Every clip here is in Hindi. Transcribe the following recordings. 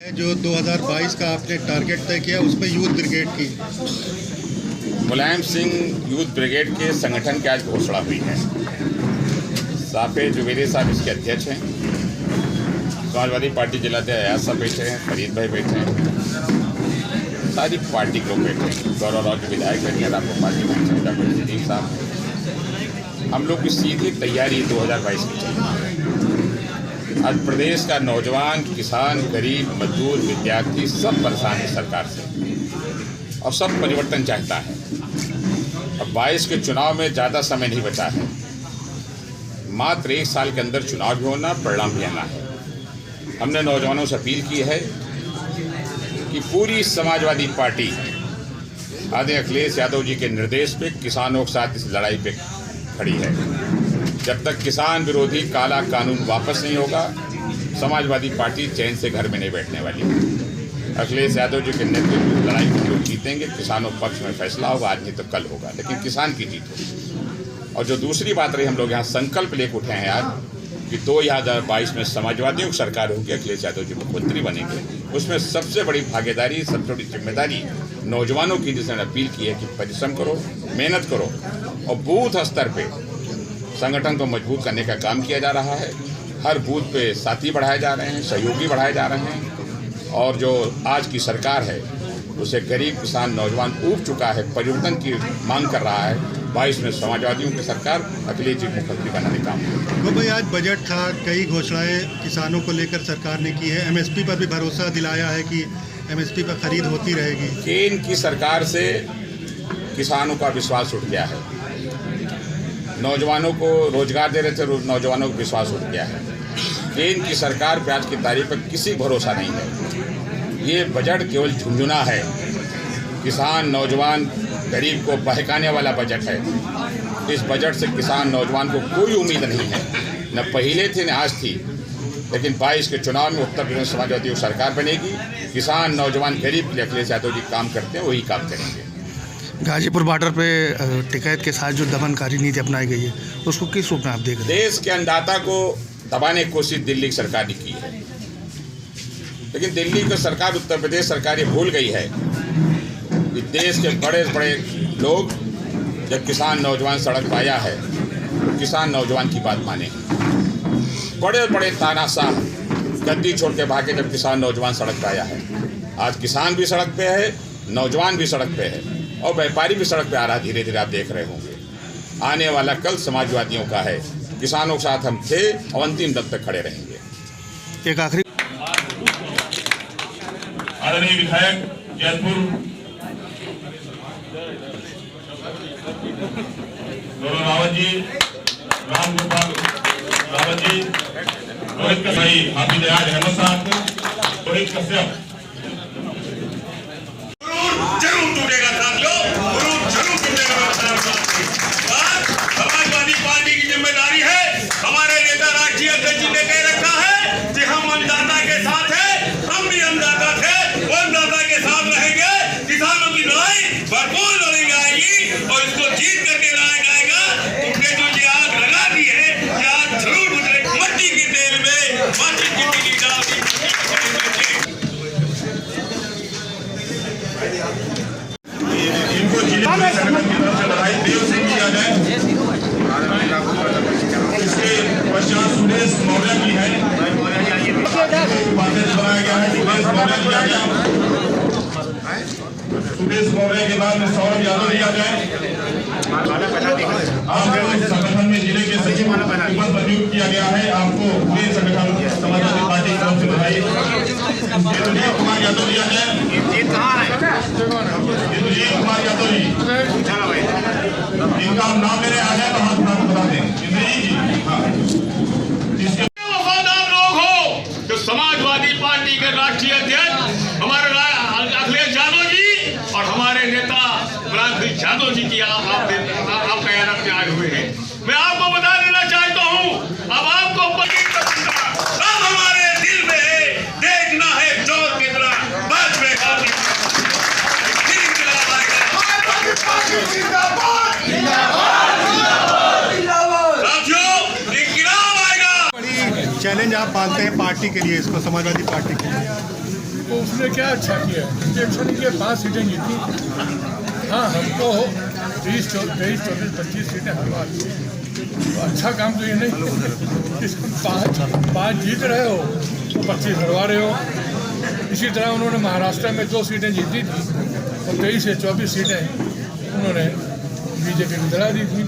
जो 2022 का आपने टारगेट तय किया उसमें यूथ ब्रिगेड की मुलायम सिंह यूथ ब्रिगेड के संगठन की आज घोषणा हुई है। साफे जुबेरी साहब इसके अध्यक्ष हैं। समाजवादी पार्टी जिलाध्यक्ष अयाज साहब बैठे हैं, फरीद भाई बैठे हैं, सारी पार्टी के लोग बैठे हैं, गौरव राव के विधायक बैठे हैं, रामगोपाल जी बैठे हैं, डॉक्टर जदीप साहब। हम लोग की सीधी तैयारी 2022 की चल रही है। आज प्रदेश का नौजवान, किसान, गरीब, मजदूर, विद्यार्थी सब परेशान है सरकार से और सब परिवर्तन चाहता है। अब 22 के चुनाव में ज़्यादा समय नहीं बचा है। मात्र 1 साल के अंदर चुनाव भी होना, परिणाम भी आना है। हमने नौजवानों से अपील की है कि पूरी समाजवादी पार्टी आदरणीय अखिलेश यादव जी के निर्देश पे किसानों के साथ इस लड़ाई पे खड़ी है। जब तक किसान विरोधी काला कानून वापस नहीं होगा, समाजवादी पार्टी चैन से घर में नहीं बैठने वाली। अखिलेश यादव जी के नेतृत्व में लड़ाई को लोग जीतेंगे। किसानों पक्ष में फैसला होगा, आज नहीं तो कल होगा, लेकिन किसान की जीत होगी। और जो दूसरी बात रही, हम लोग यहाँ संकल्प लेकर उठे हैं आज कि 2022 में समाजवादियों की सरकार होगी, अखिलेश यादव जी मुख्यमंत्री बनेंगे। उसमें सबसे बड़ी भागीदारी, सबसे बड़ी जिम्मेदारी नौजवानों की, जिसने अपील की है कि परिश्रम करो, मेहनत करो और बूथ स्तर पर संगठन को मजबूत करने का काम किया जा रहा है। हर बूथ पे साथी बढ़ाए जा रहे हैं, सहयोगी बढ़ाए जा रहे हैं। और जो आज की सरकार है उसे गरीब, किसान, नौजवान ऊब चुका है, परिवर्तन की मांग कर रहा है। 22 में समाजवादियों की सरकार, अखिलेश जी मुख्यमंत्री बनाने का काम। तो भाई आज बजट था, कई घोषणाएं किसानों को लेकर सरकार ने की है। एमएसपी पर भी भरोसा दिलाया है कि एमएसपी पर खरीद होती रहेगी। केंद्र की सरकार से किसानों का विश्वास उठ गया है। नौजवानों को रोजगार दे रहे थे, नौजवानों को विश्वास उठ गया है। केंद्र की सरकार पे आज की तारीख पर किसी भरोसा नहीं है। ये बजट केवल झुंझुना है। किसान, नौजवान, गरीब को बहकाने वाला बजट है। इस बजट से किसान, नौजवान को कोई उम्मीद नहीं है, न पहले थी न आज थी। लेकिन 22 के चुनाव में उत्तर प्रदेश समाजवादी सरकार बनेगी। किसान, नौजवान, गरीब के लिए अखिलेश यादव जी काम करते हैं, वही काम करेंगे। गाजीपुर बॉर्डर पे टिकैत के साथ जो दमनकारी नीति अपनाई गई है, उसको किस रूप में आप देख रहे हैं? देश के अन्नदाता को दबाने की कोशिश दिल्ली की सरकार ने की है, लेकिन दिल्ली की सरकार, उत्तर प्रदेश सरकार ये भूल गई है कि देश के बड़े बड़े लोग, जब किसान, नौजवान सड़क पर आया है, किसान, नौजवान की बात माने। बड़े बड़े तानाशाह गद्दी छोड़ के भागे जब किसान, नौजवान सड़क पर आया है। आज किसान भी सड़क पे है, नौजवान भी सड़क पे है और व्यापारी भी सड़क पे आ रहा है। धीरे धीरे आप देख रहे होंगे। आने वाला कल समाजवादियों का है। किसानों के साथ हम थे और अंतिम दम तक खड़े रहेंगे। एक आखिरी आदरणीय विधायक जैतपुर गौरव रावत जी, रामगोपाल रावत जी, रोहित कसाई, हाफिज दयाल अहमद साहब, रोहित कश्यप, जरूर टूटेगा साथियों, जरूर टूटेगा। समाजवादी पार्टी की जिम्मेदारी है। हमारे नेता राष्ट्रीय अध्यक्ष जी ने कह रखा है कि हम अन्नदाता के साथ हैं। हम भी अन्नदाता थे, वो अन्नदाता के साथ रहेंगे। किसानों की लड़ाई भरपूर लड़ाई आएगी और इसको जीत करके लाया जाएगा। तुमने जो ये आग लगा दी है, ये आग जरूर बुझेगी। मट्टी के तेल में माचिस की तीली डाल दी। इनको जिले में संगठन की तरफ से लड़ाई देव से किया जाए। इसके पश्चात सुरेश मौर्य की है, बनाया गया है। सुरेश मौर्य लिया गया। सुरेश मौर्य के बाद में सौरभ यादव लिया जाए। आपको संगठन में जिले के सचिव नियुक्त किया गया है। आपको पूरे संगठन समाजवादी पार्टी की तरफ से बधाई। कुमार यादव लिया जाए। कुमार यादव जी, इनका हम नाम लेने आ जाए तो हाथ बता दें। वफादार लोग हो जो समाजवादी पार्टी के राष्ट्रीय अध्यक्ष हमारे अखिलेश यादव जी और हमारे नेता मुलायम सिंह यादव जी की आपका याद में आए हुए हैं। मैं आपको बता देना चाहता हूँ, अब आपको अब हमारे दिल में है, देखना है जोर कितना बच में खाती। चैलेंज आप मानते हैं पार्टी के लिए, इसको समाजवादी पार्टी के लिए? उसने क्या अच्छा किया? उसने अच्छा नहीं किया, 5 सीटें जीती। हाँ, हमको 23, 24, 25 सीटें हरवा दी। तो अच्छा काम तो ये नहीं, इसको 5 जीत रहे हो तो 25 हरवा रहे हो। इसी तरह उन्होंने महाराष्ट्र में 2 सीटें जीती थी और 23 से 24 सीटें उन्होंने बीजेपी को दिला दी थी।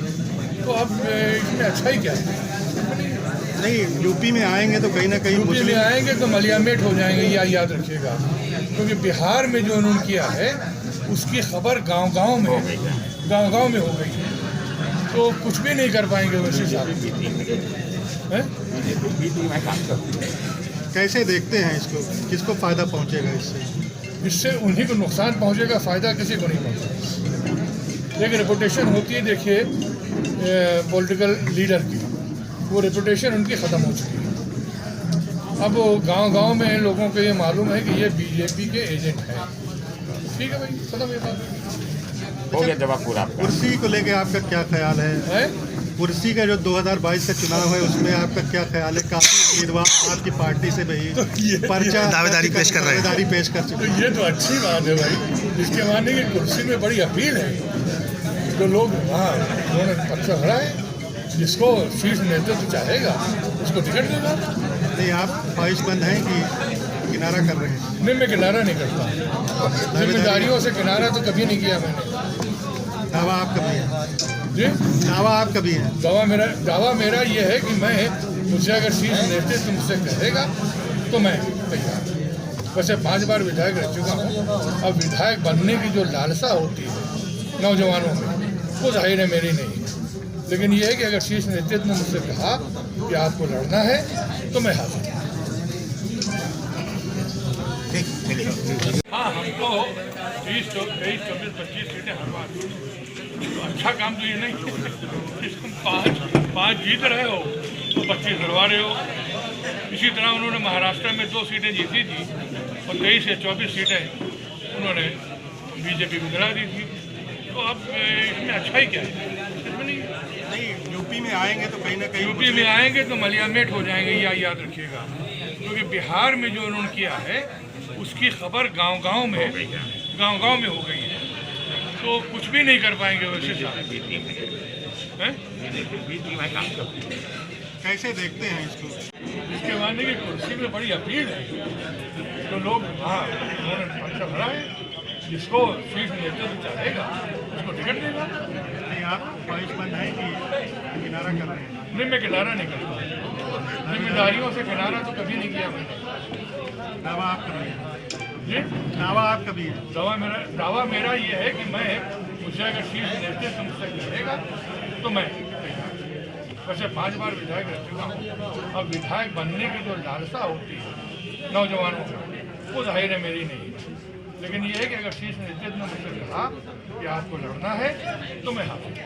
तो अब इसमें अच्छा ही क्या है? नहीं, यूपी में आएंगे तो कहीं ना कहीं यूपी में आएंगे तो मलियामेट हो जाएंगे, या याद रखिएगा। क्योंकि बिहार में जो उन्होंने किया है उसकी खबर गांव-गांव में हो गई है। तो कुछ भी नहीं कर पाएंगे वैसे साहब। कैसे देखते हैं इसको? किसको फ़ायदा पहुंचेगा इससे? इससे उन्हीं को नुकसान पहुंचेगा, फ़ायदा किसी को नहीं पहुंचेगा। एक रेपुटेशन होती है, देखिए पॉलिटिकल लीडर की, वो रेपुटेशन उनकी ख़त्म हो चुकी है। अब गांव-गांव में लोगों को ये मालूम है कि ये बीजेपी के एजेंट हैं। ठीक है भाई, खत्म ये बात। हो गया जवाब पूरा आपका। कुर्सी को लेके आपका क्या ख्याल है? कुर्सी का जो 2022 का चुनाव है उसमें आपका क्या ख्याल है? काफ़ी उम्मीदवार आपकी पार्टी से भाई पर्चा दावेदारी पेश कर रहे हैं। दावेदारी पेश कर चुके तो ये तो अच्छी बात है भाई। इसके मानने की कुर्सी में बड़ी अपील है। जो लोग वहाँ उन्होंने पर्चा भरा है, जिसको शीर्ष नेतृत्व चाहेगा उसको टिकट देगा। नहीं, आप ख्वाहिशमंद हैं कि किनारा कर रहे हैं? नहीं, मैं किनारा नहीं करता। जिम्मेदारियों से किनारा तो कभी नहीं किया मैंने। दावा आपका भी है? जी, दावा आपका भी है? दावा मेरा ये है कि मैं मुझे अगर शीर्ष नेतृत्व मुझसे कहेगा तो मैं तैयार। वैसे 5 बार विधायक रह चुका हूँ। अब विधायक बनने की जो लालसा होती है नौजवानों में, वो जाहिर है मेरी नहीं है। लेकिन ये है कि अगर शीर्ष नेतृत्व ने मुझसे कहा कि आपको लड़ना है तो मैं हाजिर हूँ। हाँ, हमको 23, 24, 25 सीटें हरवा दी। तो अच्छा काम तो ये नहीं, इसको 5 जीत रहे हो तो 25 हरवा रहे हो। इसी तरह उन्होंने महाराष्ट्र में 2 सीटें जीती थी और 23 से 24 सीटें उन्होंने बीजेपी को दिला दी थी। तो अब इसमें अच्छा ही क्या है? इसमें नहीं, यूपी में आएंगे तो कहीं ना कहीं यूपी में आएंगे तो मलियामेट हो जाएंगे, या याद रखिएगा। क्योंकि बिहार में जो उन्होंने किया है उसकी खबर गांव-गांव में हो गई है। तो कुछ भी नहीं कर पाएंगे वैसे साहब। कैसे देखते हैं इसको? इसके मानने की कुर्सी में बड़ी अपील है। तो लोग वहाँ उन्होंने पर्चा भरा है, जिसको शीर्ष नेतृत्व चाहेगा उसको टिकट देगा। नहीं, आप ख्वाहिशमंद हैं कि किनारा कर रहे हैं? नहीं, मैं किनारा नहीं करता। जिम्मेदारियों से किनारा तो कभी नहीं किया मैंने। दावा आपका भी है? जी, दावा आपका भी है? दावा मेरा ये है कि मैं मुझे अगर शीर्ष नेतृत्व मुझसे कहेगा तो मैं तैयार। वैसे 5 बार विधायक रह चुका हूँ। अब विधायक बनने की जो लालसा होती है नौजवानों में, वो जाहिर है मेरी नहीं है। लेकिन ये है कि अगर शीर्ष नेतृत्व ने मुझसे कहा कि आपको लड़ना है तो मैं हाजिर हूँ।